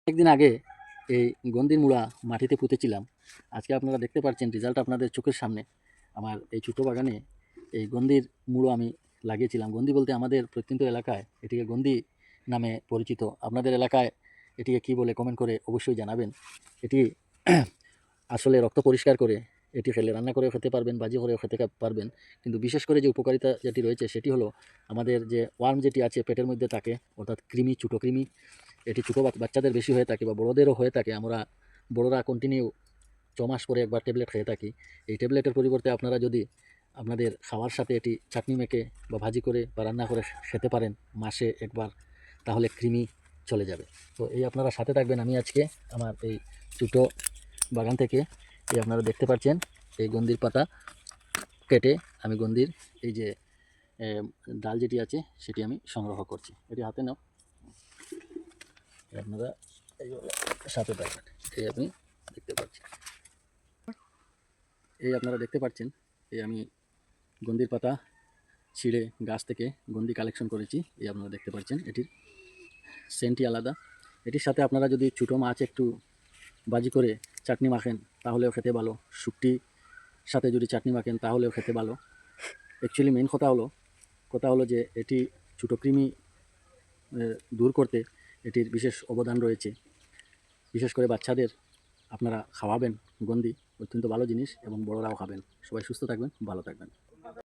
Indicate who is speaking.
Speaker 1: একদিন আগে এই গন্ধির মূলা মাটিতে পুঁতেছিলাম। আজকে আপনারা দেখতে পাচ্ছেন রেজাল্ট আপনাদের চোখের সামনে। আমার এই ছোটো বাগানে এই গন্ধির মূলো আমি লাগিয়েছিলাম। গন্ধি বলতে আমাদের প্রত্যন্ত এলাকায় এটিকে গন্ধি নামে পরিচিত। আপনাদের এলাকায় এটিকে কী বলে কমেন্ট করে অবশ্যই জানাবেন। এটি আসলে রক্ত পরিষ্কার করে, এটি খেলে রান্না করেও খেতে পারবেন, ভাজি করেও খেতে পারবেন। কিন্তু বিশেষ করে যে উপকারিতা যেটি রয়েছে সেটি হলো আমাদের যে ওয়ার্ম যেটি আছে পেটের মধ্যে থাকে, অর্থাৎ কৃমি, ছোটো কৃমি, এটি ছোটো বাচ্চাদের বেশি হয়ে থাকে বা বড়োদেরও হয়ে থাকে। আমরা বড়োরা কন্টিনিউ 6 মাস পরে একবার ট্যাবলেট খেয়ে থাকি। এই ট্যাবলেটের পরিবর্তে আপনারা যদি আপনাদের খাওয়ার সাথে এটি চাটনি মেখে বা ভাজি করে বা রান্না করে খেতে পারেন মাসে একবার, তাহলে কৃমি চলে যাবে। তো এই আপনারা সাথে থাকবেন। আমি আজকে আমার এই ছোটো বাগান থেকে এই আপনারা দেখতে পাচ্ছেন এই গন্ধির পাতা কেটে আমি গন্ধির এই যে ডাল যেটি আছে সেটি আমি সংগ্রহ করছি। এটি হাতে নাও, আপনারা এইভাবে সাথে থাকবেন। এই আপনি দেখতে পাচ্ছেন, এই আপনারা দেখতে পাচ্ছেন এই আমি গন্ধির পাতা ছিঁড়ে গাছ থেকে গন্ধি কালেকশন করেছি। এই আপনারা দেখতে পাচ্ছেন এটির সেন্টই আলাদা। এটির সাথে আপনারা যদি ছোটো মাছ একটু ভাজি করে চাটনি মাখেন তাহলেও খেতে ভালো। শুকটির সাথে যদি চাটনি মাখেন তাহলেও খেতে ভালো। অ্যাকচুয়ালি মেন কথা হলো যে এটি ছোটো কৃমি দূর করতে এটির বিশেষ অবদান রয়েছে। বিশেষ করে বাচ্চাদের আপনারা খাওয়াবেন। গন্ধি অত্যন্ত ভালো জিনিস এবং বড়রাও খাবেন। সবাই সুস্থ থাকবেন, ভালো থাকবেন।